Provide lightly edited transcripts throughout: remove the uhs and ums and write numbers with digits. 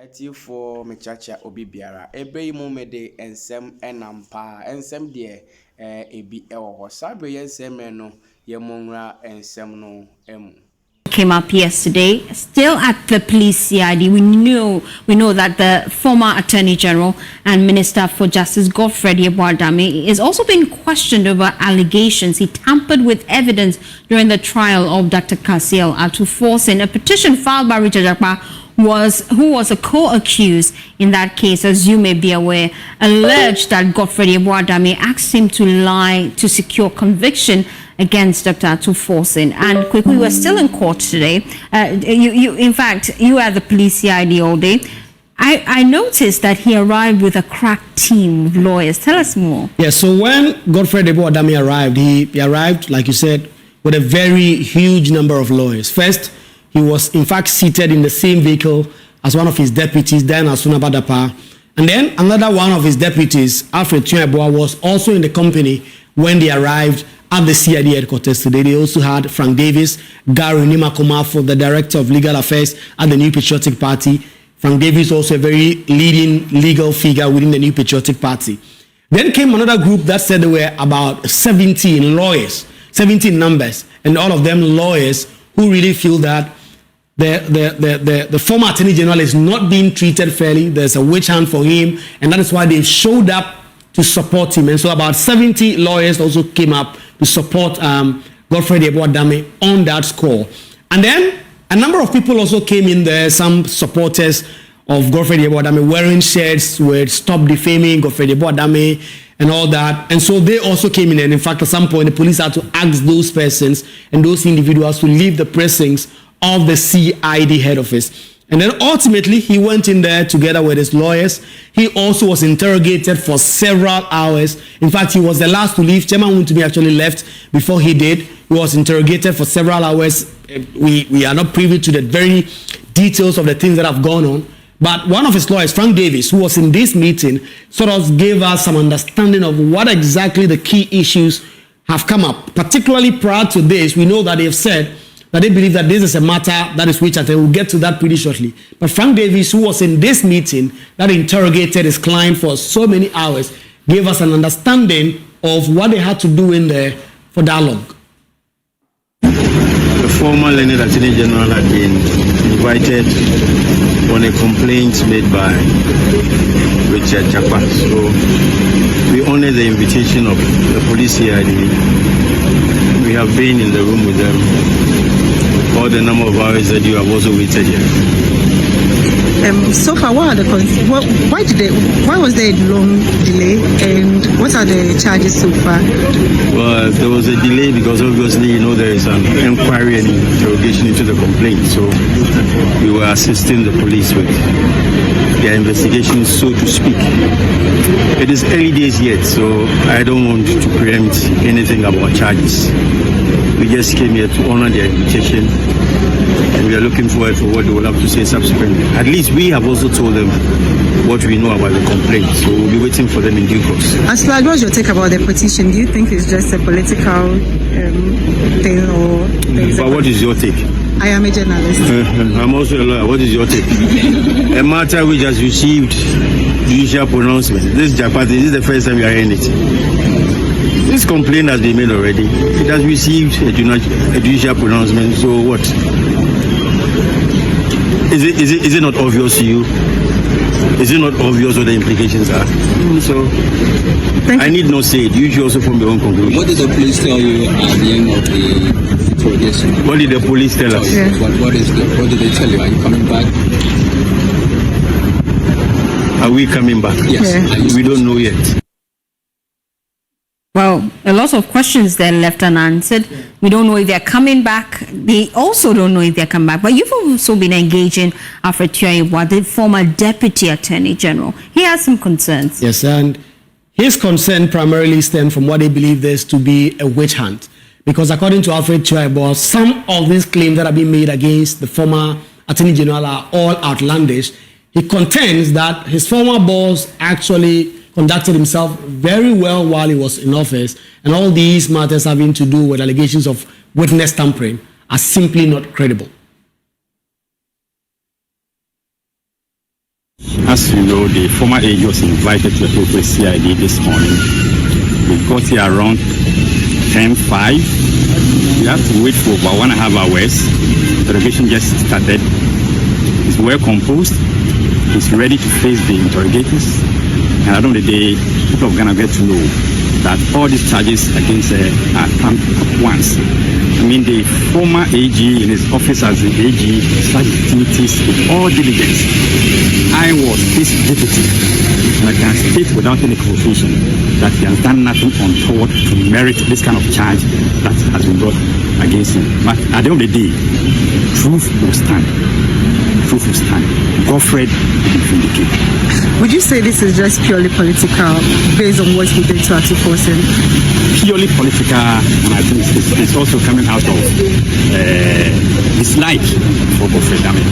Eti for me chacha obi biara ebe yi mu me de ensem enampa ensem de ebi ewo ho sabe ensem no ye monra ensem no emu came up yesterday. Still at the police CID, we know that the former Attorney General and Minister for Justice Godfred Yeboah-Dame is also being questioned over allegations he tampered with evidence during the trial of Dr. Kasiel Atu Forson. A petition filed by Richard Jakpa who was a co-accused in that case, as you may be aware, alleged that Godfred Yeboah-Dame asked him to lie to secure conviction against Dr. Atu Forson. And quickly, we're still in court today. In fact, you are the police CID all day. I noticed that he arrived with a crack team of lawyers. Tell us more. Yeah, so when Godfred Yeboah-Dame arrived, he arrived, like you said, with a very huge number of lawyers. First, he was in fact seated in the same vehicle as one of his deputies, then Asuna Badapa. And then another one of his deputies, Alfred Tunyeboah, was also in the company when they arrived at the CID headquarters today. They also had Frank Davies, Gary Nimakomafo, the Director of Legal Affairs at the New Patriotic Party. Frank Davies also a very leading legal figure within the New Patriotic Party. Then came another group that said there were about 17 lawyers, 17 numbers, and all of them lawyers who really feel that the former Attorney General is not being treated fairly. There's a witch hunt for him, and that is why they showed up to support him. And so about 70 lawyers also came up to support Godfred Yeboah-Dame on that score. And then a number of people also came in there, some supporters of Godfred Yeboah-Dame wearing shirts with "Stop Defaming Godfred Yeboah-Dame" and all that. And so they also came in, and in fact, at some point, the police had to ask those persons and those individuals to leave the precincts of the CID head office. And then ultimately, he went in there together with his lawyers. He also was interrogated for several hours. In fact, he was the last to leave. Chairman Wontumi actually left before he did. He was interrogated for several hours. We are not privy to the very details of the things that have gone on. But one of his lawyers, Frank Davies, who was in this meeting, sort of gave us some understanding of what exactly the key issues have come up. Particularly prior to this, we know that they have said that they believe that this is a matter that is which, and we'll get to that pretty shortly. But Frank Davies, who was in this meeting that interrogated his client for so many hours, gave us an understanding of what they had to do in there for that long. The former Leonard Attorney General had been invited on a complaint made by Richard Jakpa. So we honor the invitation of the police CID. We have been in the room with them all the number of hours that you have also waited here. So far, what are the why was there a long delay, and what are the charges so far? Well, there was a delay because obviously, there is an inquiry and interrogation into the complaint. So we were assisting the police with their investigation, so to speak. It is early days yet, so I don't want to preempt anything about charges. We just came here to honor their invitation, and we are looking forward to what they will have to say subsequently. At least we have also told them what we know about the complaint, so we'll be waiting for them in due course. As far as what's your take about the petition? Do you think it's just a political thing, or? But what is your take? I am a journalist. I'm also a lawyer. What is your take? A matter which has received judicial pronouncement. This is the first time we are hearing it. This complaint has been made already. It has received a judicial pronouncement. So what? Is it not obvious to you? Is it not obvious what the implications are? So I need not say it. You should also form your own conclusion. What did the police tell you at the end of the interrogation? What did the police tell us? Yeah. What did they tell you? Are you coming back? Are we coming back? Yes. Yeah. We don't know yet. Well, a lot of questions there left unanswered. We don't know if they're coming back. They also don't know if they're coming back. But you've also been engaging Alfred Tunyeboah, the former Deputy Attorney General. He has some concerns. Yes, and his concern primarily stems from what they believe there's to be a witch hunt. Because according to Alfred Tunyeboah, some of these claims that have been made against the former Attorney General are all outlandish. He contends that his former boss actually conducted himself very well while he was in office, and all these matters having to do with allegations of witness tampering are simply not credible. As you know, the former AG was invited to the local CID this morning. We got here around 10:05. We have to wait for about 1.5 hours. The interrogation just started. He's well composed. He's ready to face the interrogators. And at the end of the day, people are going to get to know that all these charges against are come at once. I mean, the former AG in his office as the AG started activities with all diligence. I was his deputy, and I can state without any confusion that he has done nothing untoward to merit this kind of charge that has been brought against him. But at the end of the day, truth will stand. Truth will stand. Godfred will be vindicated. Would you say this is just purely political based on what he did to Ati Forson? Purely political, and I think it's also coming out of dislike for Godfred Davies.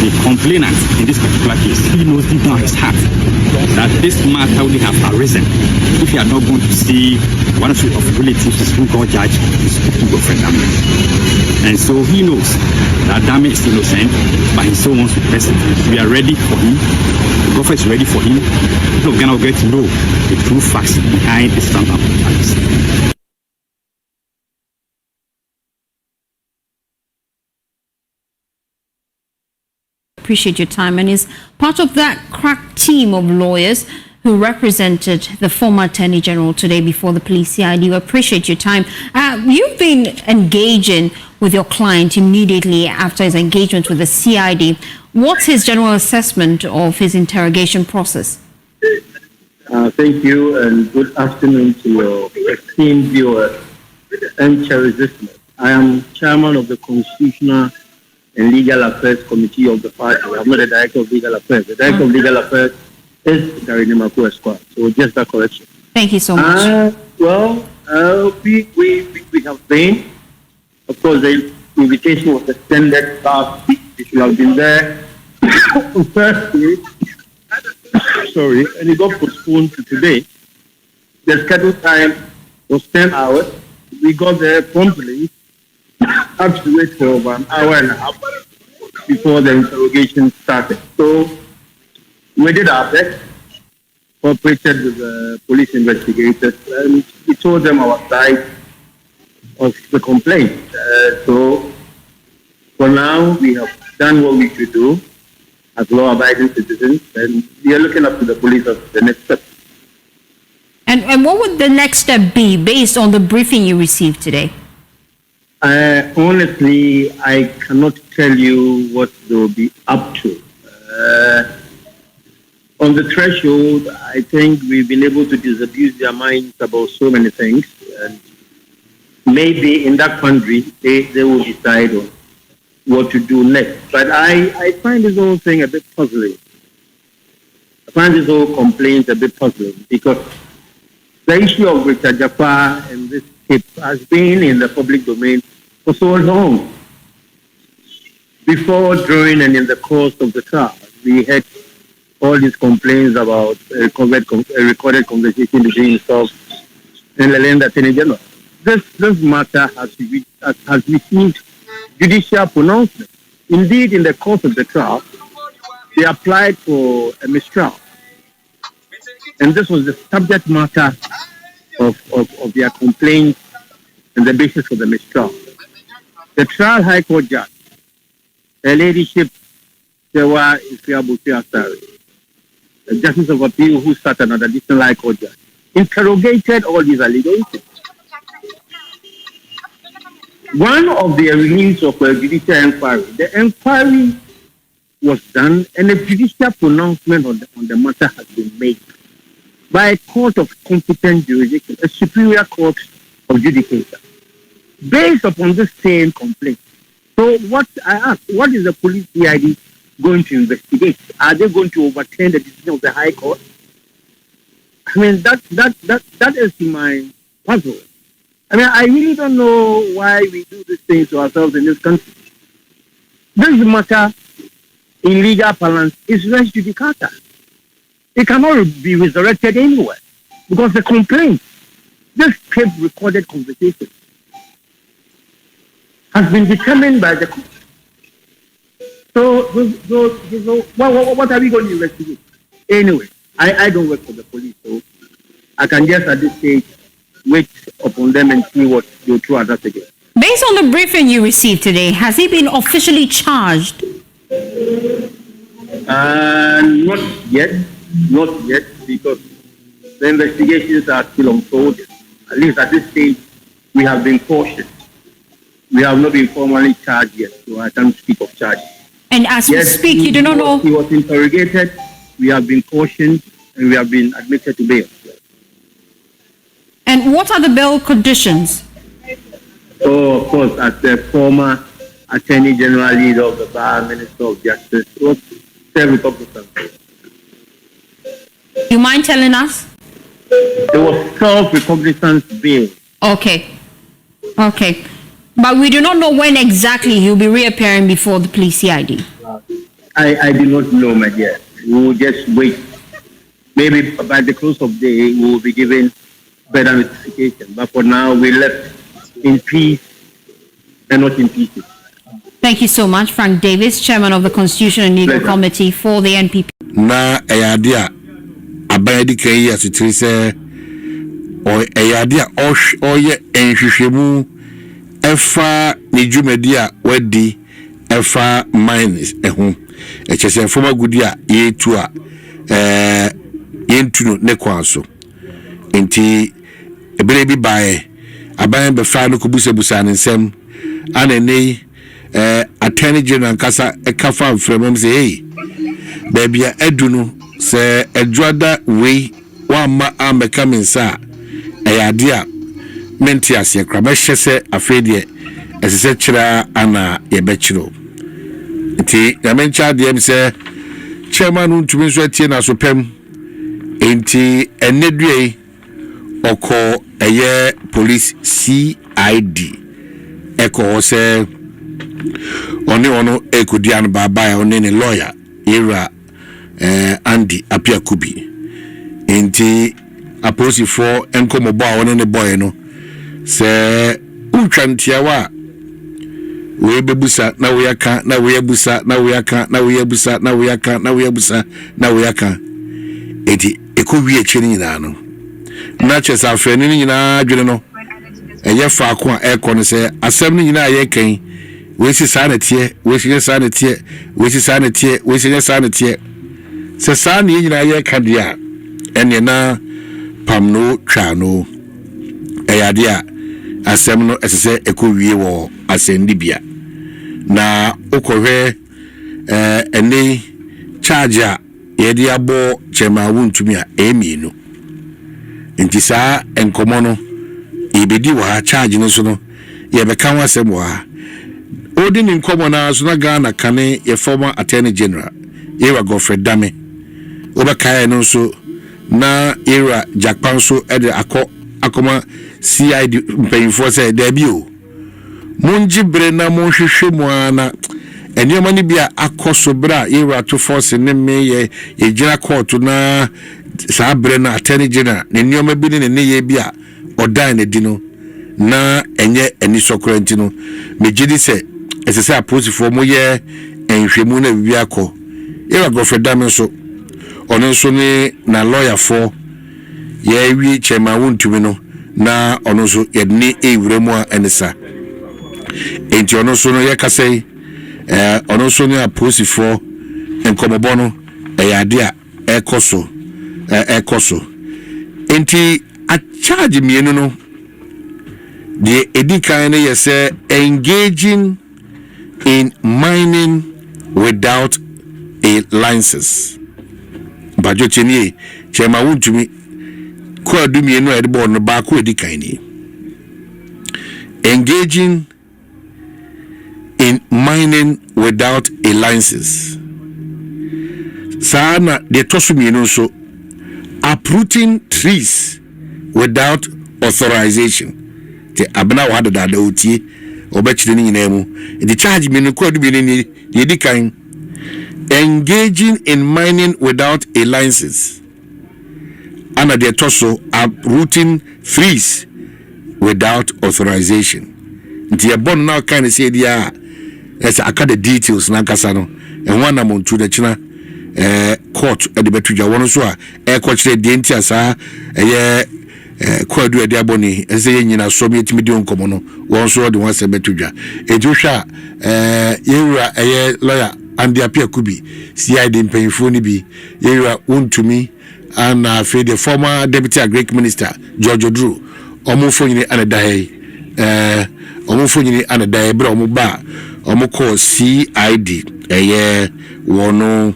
The complainant in this particular case, he knows deep down his heart that this matter would have arisen if he had not gone to see one of his relatives, the Supreme Court judge, to speak to Godfred Davies. And so he knows that Davies is innocent, but he still wants to press it. We are ready for him. The government is ready for him. People of Ghana will get to know the true facts behind this drama. Appreciate your time, and is part of that crack team of lawyers who represented the former Attorney General today before the police CID. We appreciate your time. You've been engaging with your client immediately after his engagement with the CID. What's his general assessment of his interrogation process? Thank you, and good afternoon to your esteemed viewers and cherished listeners. I am chairman of the Constitutional and Legal Affairs Committee of the party. I'm not the Director of Legal Affairs. The Director of Legal Affairs is Gary Nimaku Esquire. So just that correction. Thank you so much. We have been, of course, the invitation was extended last week. It should have been there on Thursday. Sorry, and it got postponed to today. The scheduled time was 10 hours. We got there promptly. Had to wait for over an hour and a half before the interrogation started. So we did our best, cooperated with the police investigators, and we told them our side of the complaint. So for now, we have done what we should do as law-abiding citizens, and we are looking up to the police as the next step. And what would the next step be based on the briefing you received today? Honestly, I cannot tell you what they will be up to. On the threshold, I think we've been able to disabuse their minds about so many things. And maybe in that country, they will decide on what to do next. But I find this whole thing a bit puzzling. I find this whole complaint a bit puzzling because the issue of Richard Jaffa and this case has been in the public domain for so long. Before, during, and in the course of the trial, we had all these complaints about a recorded conversation between himself and the land Attorney General. This matter has received judicial pronouncement. Indeed, in the course of the trial, they applied for a mistrial. And this was the subject matter of their complaint and the basis for the mistrial. The trial High Court judge, her ladyship, Sewa Ifeabuti Asari, the Justice of Appeal who sat an additional High Court judge, interrogated all these allegations. One of the release of a judicial inquiry, the inquiry was done and a judicial pronouncement on the matter has been made by a court of competent jurisdiction, a superior court of judicature, based upon the same complaint. So what I ask, what is the police CID going to investigate? Are they going to overturn the decision of the High Court? I mean, that is my puzzle. I mean, I really don't know why we do these things to ourselves in this country. This matter, in legal parlance, is res judicata. It cannot be resurrected anywhere because the complaint, this tape recorded conversation, has been determined by the court. So what are we going to investigate? Anyway, I don't work for the police, so I can just at this stage wait upon them and see what they'll throw at us again. Based on the briefing you received today, has he been officially charged? Not yet, because the investigations are still unfolding. At least at this stage, we have been cautious. We have not been formally charged yet, so I can't speak of charges. And as we speak, you do not know. He was interrogated. We have been cautioned, and we have been admitted to bail. And what are the bail conditions? Oh, of course, as the former Attorney General, leader of the Bar, Minister of Justice, was self-recognizance. You mind telling us? There was self-recognizance bail. Okay. But we do not know when exactly he'll be reappearing before the police CID. I do not know, my dear. We will just wait. Maybe by the close of the day, we will be given better notification. But for now, we left in peace and not in pieces. Thank you so much, Frank Davies, Chairman of the Constitution and Legal Committee for the NPP. Na ayadia abayadi kai asitiri se o ayadia oye enhwehwemu efa ne dwumadi a wadi efa mines eho echese foma gudi a yetu a yentu no ne kwanso enti ebere bi bae aban be fa no kubusebusa ne nsem anene Attorney General kasa ekafa mfremem say hey baby edu no se edwada we wa ma ameka mensa eyade a menti ase kra be hyese afedie esese kira ana ye be kiro nti ya mencha de em se chairman ntumi so atie na so pem enti enedue oko eye police CID eko se ono ekodian baba one ne lawyer era Andy Apiakubi enti aposi for enkomobo a one ne boy no se utwantiawa we bebusa na we aka na we abusa na we aka na we abusa na we aka na we abusa na we aka enti ekowie echiri nyina no na chesa afeni nyina adwene no eye fa ko a ekọ se asem nyina ye kan we si sanete we si sanete we si sanete we si sanete se sane nyina ye kadia ene na pamno twano eyade a asem no esese ekowie wo asendibia na okohwe ene charger yedi abo chema wuntumi a emienu nti saa enkomo no ibedi wa charge no so no ye be kan wasem wa odi ni nkomo na so na Ghana kane ye former Attorney General era Godfrey Dame obakaye no so na era Japan so ede akoma CID mpanyimfo say debi o munjibre na monhwehwe mu ana enioma ni bia akoso bra era to Forson ne me ye gira court na saa bre na Attorney General ne enioma bi ne ye bia odan ne di no na enye eni sokorenti no mejidi se esese aposifo mo ye enhwemu na bibia akọ era Godfrey Dame so ono so ni na lawyer for ye wi chema wontumi no na ono so yedni ewuremu a enesa enti ono so no ye kasei ono so ni aposifo enkomobo no eyade a ekoso enti a charge mienu no the edikan ne ye say engaging in mining without a license bajo chenie chema wontumi ko adumi eno edebo no ba ko edikan ni engaging in mining without a license sana de tosumi no so uprooting trees without authorization te abna wa da otie obechire ni nyina mu the charge me no ko adumi ni edikan engaging in mining without a license and the toso uprooting trees without authorization. The bon now kind of say dia let's aka the details na kasa no one amount to the China court at the Betuja one so a coach the Asa kwadu ade aboni ese nyina so me timi di onkomo won so de won se Betuja ejusha yewura lawyer and the appear could be CID mpanyfo ni bi yewura wontumi and the former deputy agric minister George Odru omofo nyini anadai omofo nyini anadai bra omoba omoko CID wono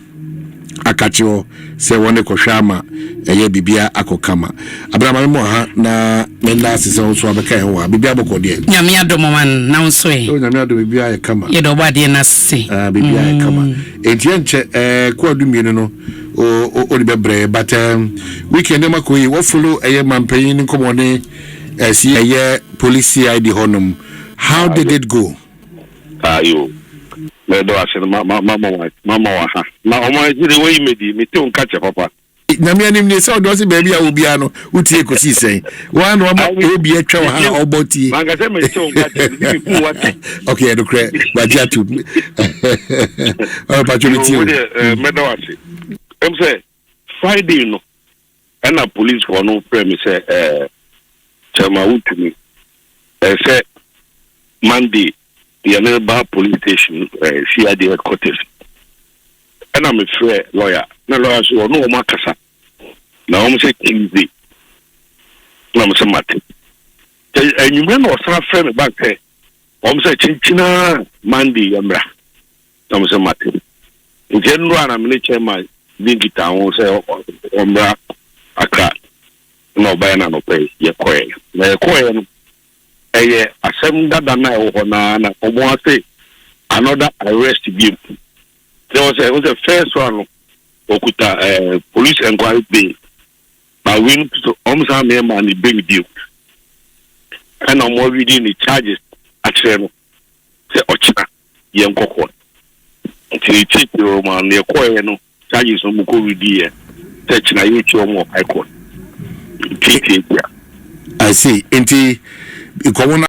akachio se wone kohwama bibia akokama abrama mo ha na menda sese so abeka ho bibia bokode nyame adomo man na nso nyame adomo bibia e kama ye do bade na se bibia e kama entienche ko adumie no o bebre but weekend makoyi wo follow mampanyin nkomone see police CID honum how did it go ayo me do ase mama wa ha na o ma jire we medi me te on kache papa na me anim ni so do se baby a obi ano utie kosi sen wa no ma obi atwa ha oboti manga se me te on kache bi ku wate okay do kre ba jatu opportunity me do ase em say Friday no and a police for no premise chama utumi say Monday the nearby police station CID headquarters and I'm a fair lawyer na lawyer so no makasa na o say Tuesday na mo say mate and you know some friend back there o say chinchina Monday yamra na mo say mate in general na me chairman Bingita won say omra aka no buy na no pay ye koye na ye koye no asem dada na e ho na omo say another arrest bi there was a first one okuta police inquiry day but we to omsa me man big deal and I'm already in the charges actually no say ochina ye nkoko until take your man ye koye no charges no ko ready e touch na you cho mo high court I see enti ikomo